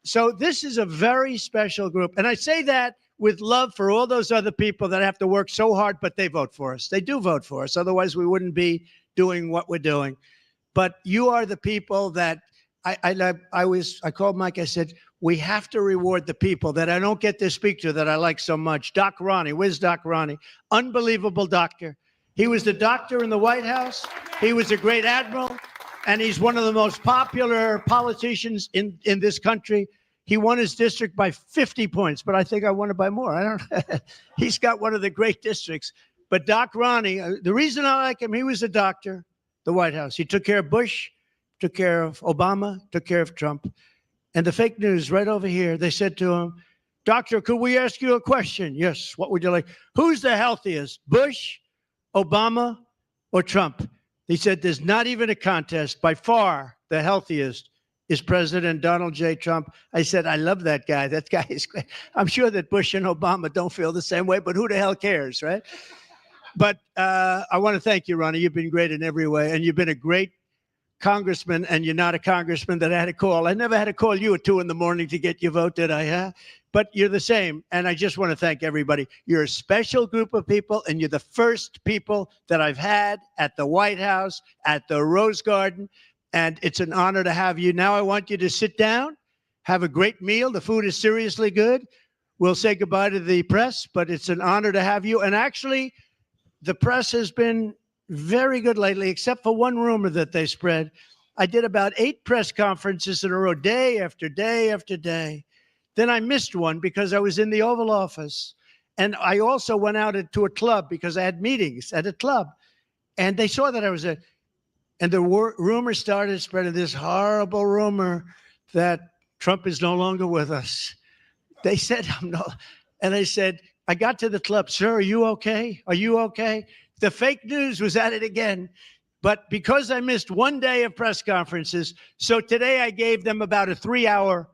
so this is a very special group. And I say that with love for all those other people that have to work so hard, but they vote for us. They do vote for us. Otherwise, we wouldn't be doing what we're doing. but you are the people that I called Mike. I said, we have to reward the people that I don't get to speak to that I like so much. Doc Ronnie, where's Doc Ronnie? Unbelievable doctor. He was the doctor in the White House. He was a great admiral, and he's one of the most popular politicians in this country. He won his district by 50 points, but I think I won it by more. I don't. He's got one of the great districts. But Doc Ronnie, the reason I like him, he was a doctor, the White House. He took care of Bush, took care of Obama, took care of Trump. And the fake news right over here, they said to him, Doctor, could we ask you a question? Yes, what would you like? Who's the healthiest, Bush, Obama, or Trump? He said, there's not even a contest. By far, the healthiest is President Donald J. Trump. I said, I love that guy. That guy is great. I'm sure that Bush and Obama don't feel the same way, but who the hell cares, right? But I want to thank you, Ronnie. You've been great in every way, and you've been a great congressman, and you're not a congressman that I had to call. I never had to call you at 2 a.m. to get your vote, did I? Huh? But you're the same, and I just want to thank everybody. You're a special group of people, and you're the first people that I've had at the White House, at the Rose Garden, and it's an honor to have you. Now I want you to sit down, have a great meal. The food is seriously good. We'll say goodbye to the press, but it's an honor to have you. And actually, the press has been very good lately, except for one rumor that they spread. I did about 8 press conferences in a row, day after day after day. Then I missed one because I was in the Oval Office. And I also went out to a club because I had meetings at a club. And they saw that I was and the rumor started spreading, this horrible rumor that Trump is no longer with us. They said, I'm not. And I said, I got to the club, sir, are you okay? Are you okay? The fake news was at it again. But because I missed one day of press conferences, so today I gave them about a 3-hour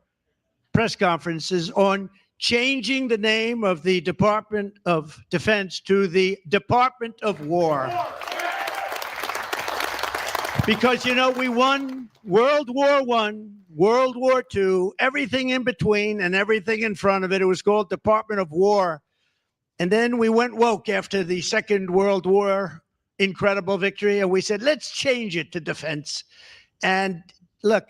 press conferences on changing the name of the Department of Defense to the Department of War. Because, you know, we won World War I, World War II, everything in between and everything in front of it. It was called Department of War. And then we went woke after the Second World War, incredible victory. And we said, let's change it to defense. And look,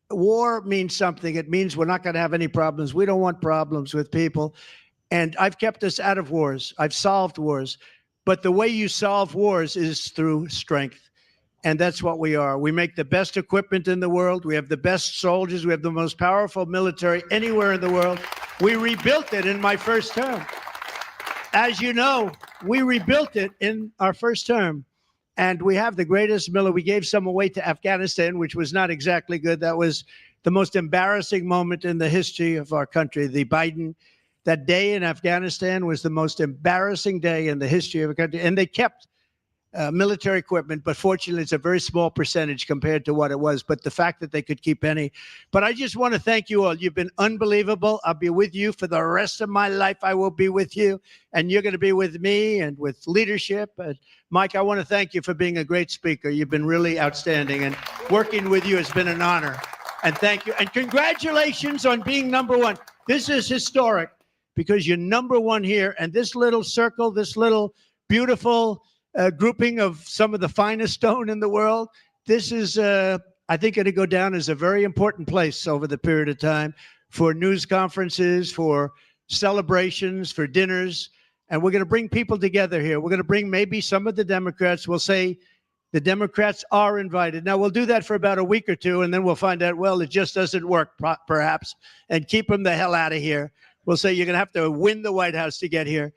war means something. It means we're not going to have any problems. We don't want problems with people. And I've kept us out of wars. I've solved wars. But the way you solve wars is through strength. And that's what we are. We make the best equipment in the world. We have the best soldiers. We have the most powerful military anywhere in the world. We rebuilt it in my first term. As you know, we rebuilt it in our first term. And we have the greatest military. We gave some away to Afghanistan, which was not exactly good. That was the most embarrassing moment in the history of our country. That day in Afghanistan was the most embarrassing day in the history of our country. And they kept military equipment, but fortunately it's a very small percentage compared to what it was. But the fact that they could keep any. But I just want to thank you all. You've been unbelievable. I'll be with you for the rest of my life. I will be with you, and you're going to be with me and with leadership. And Mike, I want to thank you for being a great speaker. You've been really outstanding, and working with you has been an honor. And thank you. And congratulations on being #1. This is historic because you're #1 here. And this little circle, this little beautiful grouping of some of the finest stone in the world. This is, I think, going to go down as a very important place over the period of time for news conferences, for celebrations, for dinners. And we're going to bring people together here. We're going to bring maybe some of the Democrats. We'll say the Democrats are invited. Now, we'll do that for about a week or two, and then we'll find out, well, it just doesn't work, perhaps, and keep them the hell out of here. We'll say you're going to have to win the White House to get here.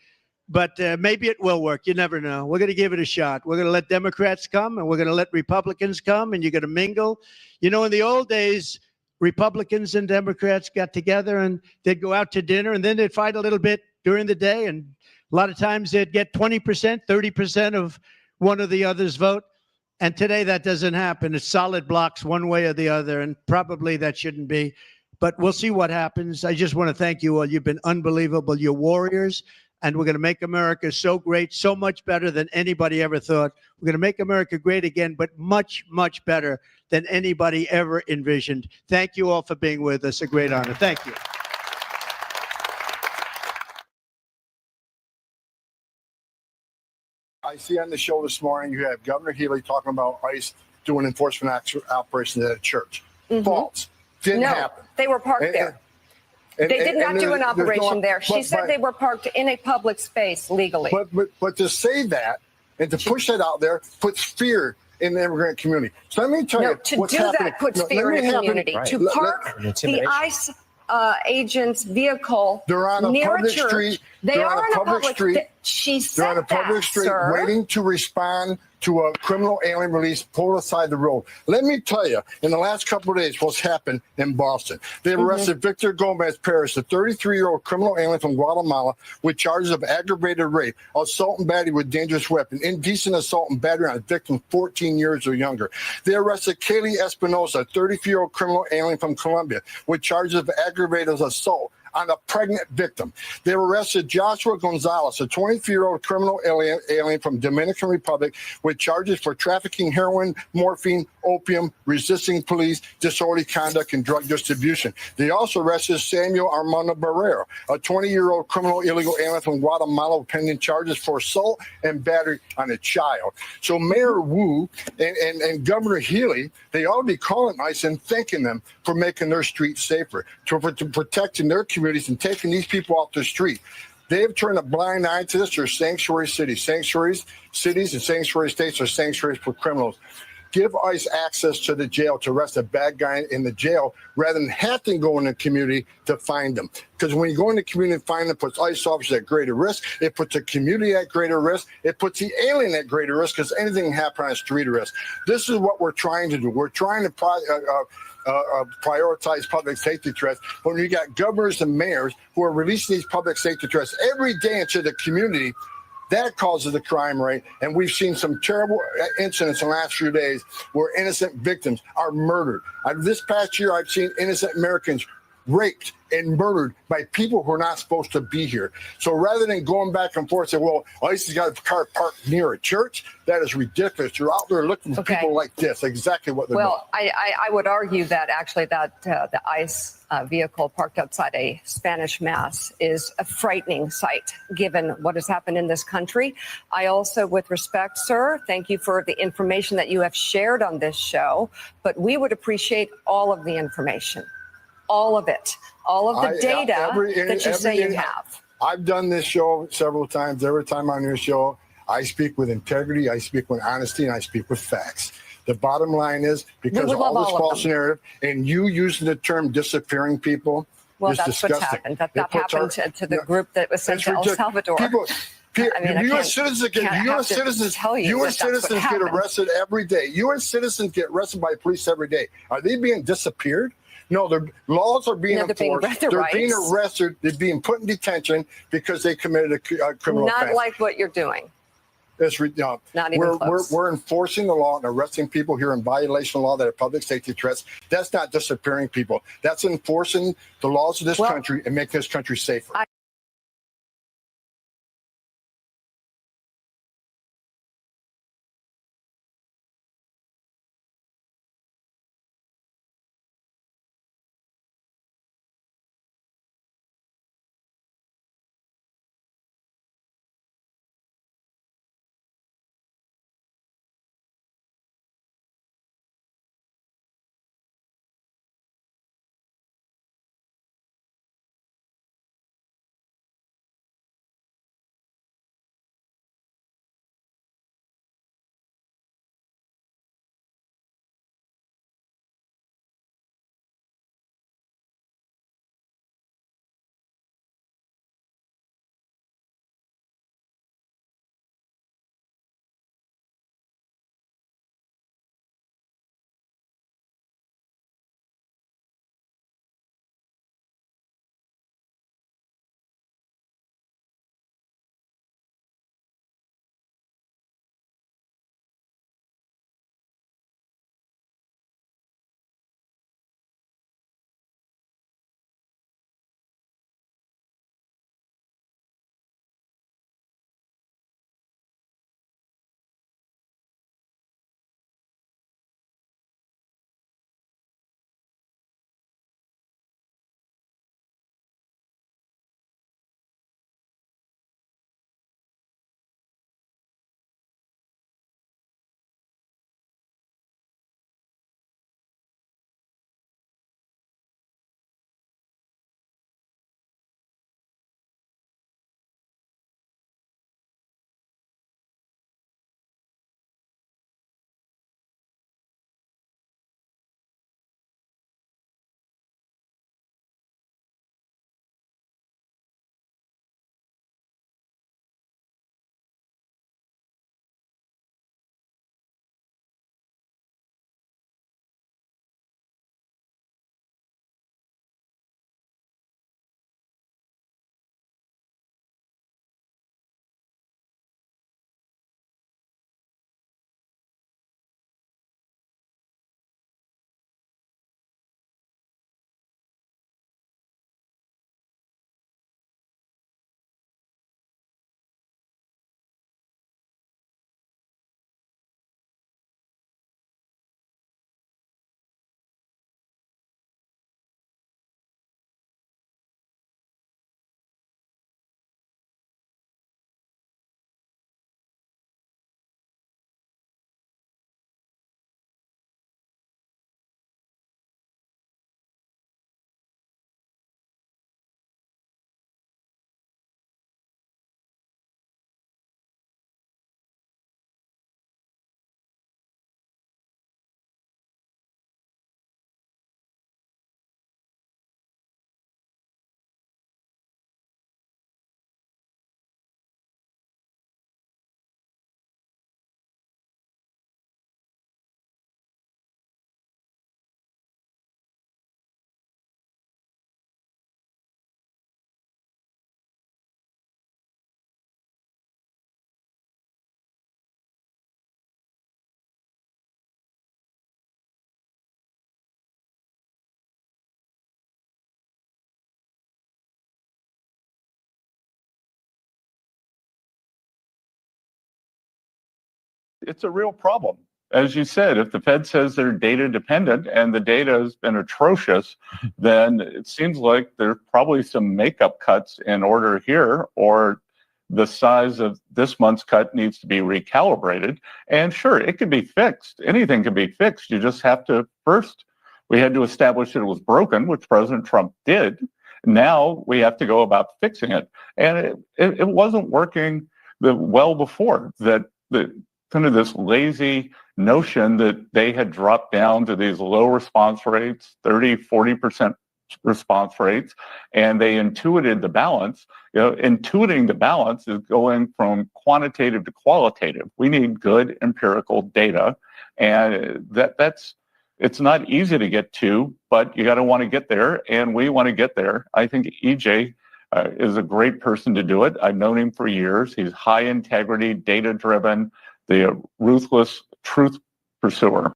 But maybe it will work. You never know. We're going to give it a shot. We're going to let Democrats come, and we're going to let Republicans come, and you're going to mingle. You know, in the old days, Republicans and Democrats got together, and they'd go out to dinner, and then they'd fight a little bit during the day. And a lot of times they'd get 20%, 30% of one or the other's vote. And today that doesn't happen. It's solid blocks one way or the other, and probably that shouldn't be. But we'll see what happens. I just want to thank you all. You've been unbelievable. You're warriors. And we're going to make America so great, so much better than anybody ever thought. We're going to make America great again, but much, much better than anybody ever envisioned. Thank you all for being with us. A great honor. Thank you. I see on the show this morning you have Governor Healy talking about ICE doing enforcement operations at a church. False. Didn't No, happen. they were parked there. They did not do an operation there. She said they were parked in a public space legally. But to say that and to push that out there puts fear in the immigrant community. So let me tell you to what's do happening. that puts fear in the community. Right. To park the ICE agent's vehicle they're on a near public a church. street. They are on a public street. She said they're on a public that, street sir. waiting to respond to a criminal alien release pulled aside the road. Let me tell you, in the last couple of days, what's happened in Boston. They arrested Victor Gomez Perez, a 33-year-old criminal alien from Guatemala, with charges of aggravated rape, assault and battery with dangerous weapon, indecent assault and battery on a victim 14 years or younger. They arrested Kaylee Espinosa, a 33-year-old criminal alien from Colombia, with charges of aggravated assault on a pregnant victim. They arrested Joshua Gonzalez, a 23-year-old criminal alien from Dominican Republic, with charges for trafficking heroin, morphine, opium, resisting police, disorderly conduct, and drug distribution. They also arrested Samuel Armando Barrero, a 20-year-old criminal illegal alien from Guatemala, pending charges for assault and battery on a child. So Mayor Wu and Governor Healy, they ought to be calling ICE and thanking them for making their streets safer, for protecting their communities and taking these people off the street. They have turned a blind eye to this. They're sanctuary cities. Sanctuaries, cities and sanctuary states are sanctuaries for criminals. Give ICE access to the jail to arrest a bad guy in the jail rather than have to go in the community to find them. Because when you go in the community and find them, it puts ICE officers at greater risk. It puts the community at greater risk. It puts the alien at greater risk because anything can happen on a street arrest. This is what we're trying to do. We're trying to prioritize public safety threats. But when you got governors and mayors who are releasing these public safety threats every day into the community, that causes the crime rate. And we've seen some terrible incidents in the last few days where innocent victims are murdered. This past year, I've seen innocent Americans raped and murdered by people who are not supposed to be here. So rather than going back and forth, say, well, ICE has got a car parked near a church, that is ridiculous. You're out there looking for people like this, exactly what they're doing. Well, I would argue that actually that the ICE vehicle parked outside a Spanish mass is a frightening sight, given what has happened in this country. I also, with respect, sir, thank you for the information that you have shared on this show, but we would appreciate all of the information. All of it, all of the data that you say you have. I've done this show several times. Every time on your show, I speak with integrity, I speak with honesty, and I speak with facts. The bottom line is, because of all this false narrative, and you using the term disappearing people, well, is that's disgusting. What's happened. That happened to the group that was sent to El Salvador. U.S. citizens get arrested every day. U.S. citizens get arrested by police every day. Are they being disappeared? No, their laws are being enforced. They're being arrested. They're being put in detention because they committed a criminal offense. Not like what you're doing. Not even close. We're enforcing the law and arresting people here in violation of law that are public safety threats. That's not disappearing people. That's enforcing the laws of this country and making this country safer. it's a real problem. As you said, if the Fed says they're data dependent and the data has been atrocious, then it seems like there's probably some makeup cuts in order here, or the size of this month's cut needs to be recalibrated. And sure, it can be fixed. Anything can be fixed. You just have to first, we had to establish that it was broken, which President Trump did. Now we have to go about fixing it. And it wasn't working well before that. Kind of this lazy notion that they had dropped down to these low response rates, 30-40% response rates, and they intuited the balance. Intuiting the balance is going from quantitative to qualitative. We need good empirical data, and it's not easy to get to, but you got to want to get there, and we want to get there. I think EJ is a great person to do it. I've known him for years. He's high integrity, data driven, the ruthless truth pursuer.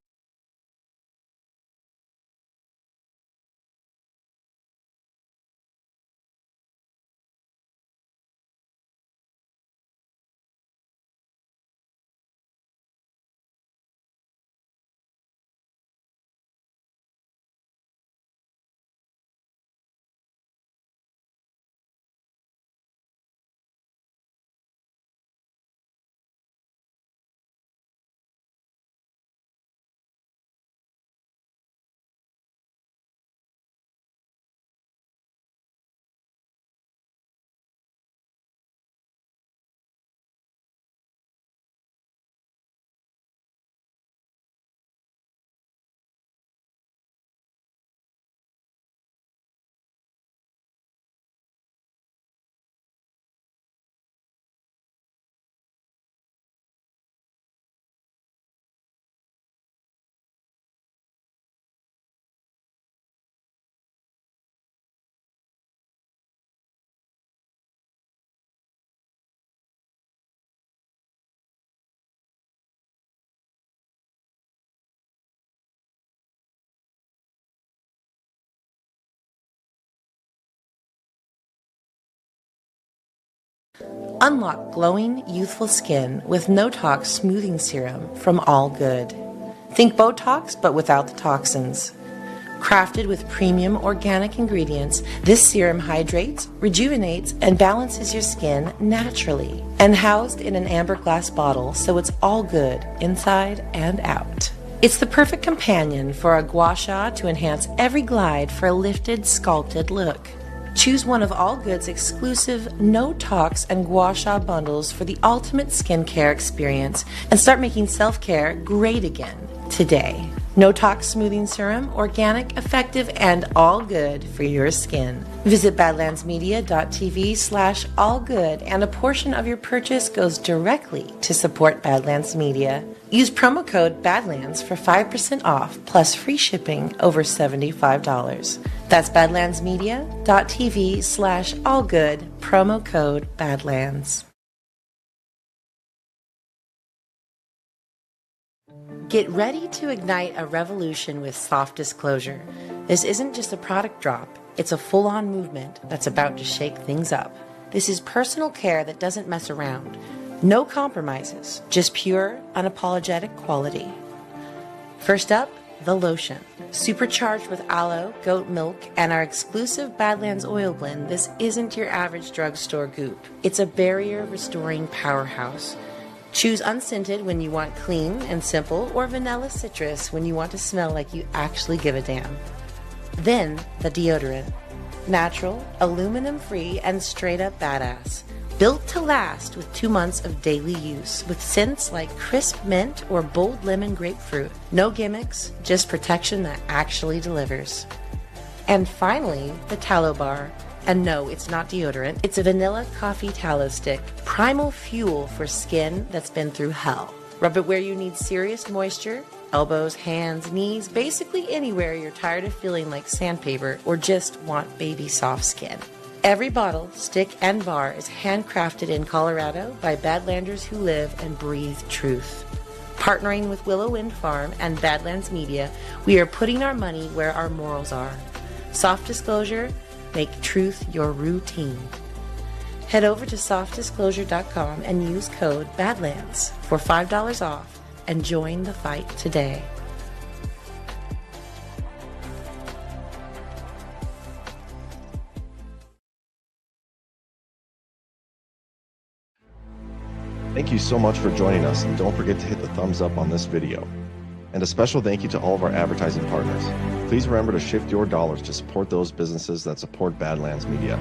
Unlock glowing, youthful skin with No-Tox Smoothing Serum from All Good. Think Botox, but without the toxins. Crafted with premium organic ingredients, this serum hydrates, rejuvenates, and balances your skin naturally. And housed in an amber glass bottle, so it's all good inside and out. It's the perfect companion for a gua sha to enhance every glide for a lifted, sculpted look. Choose one of All Good's exclusive no-tox and gua sha bundles for the ultimate skincare experience and start making self-care great again today. No-Tox Smoothing Serum, organic, effective, and all good for your skin. Visit badlandsmedia.tv/allgood and a portion of your purchase goes directly to support Badlands Media. Use promo code BADLANDS for 5% off plus free shipping over $75. That's badlandsmedia.tv/allgood, promo code BADLANDS. Get ready to ignite a revolution with soft disclosure. This isn't just a product drop, it's a full-on movement that's about to shake things up. This is personal care that doesn't mess around. No compromises, just pure, unapologetic quality. First up, the lotion. Supercharged with aloe, goat milk, and our exclusive Badlands oil blend, this isn't your average drugstore goop. It's a barrier-restoring powerhouse. Choose unscented when you want clean and simple, or vanilla citrus when you want to smell like you actually give a damn. Then, the deodorant. Natural, aluminum-free, and straight-up badass. Built to last with 2 months of daily use, with scents like crisp mint or bold lemon grapefruit. No gimmicks, just protection that actually delivers. And finally, the tallow bar. And no, it's not deodorant. It's a vanilla coffee tallow stick. Primal fuel for skin that's been through hell. Rub it where you need serious moisture. Elbows, hands, knees, basically anywhere you're tired of feeling like sandpaper or just want baby soft skin. Every bottle, stick, and bar is handcrafted in Colorado by Badlanders who live and breathe truth. Partnering with Willow Wind Farm and Badlands Media, we are putting our money where our morals are. Soft disclosure, make truth your routine. Head over to softdisclosure.com and use code BADLANDS for $5 off and join the fight today. Thank you so much for joining us, and don't forget to hit the thumbs up on this video. And a special thank you to all of our advertising partners. Please remember to shift your dollars to support those businesses that support Badlands Media.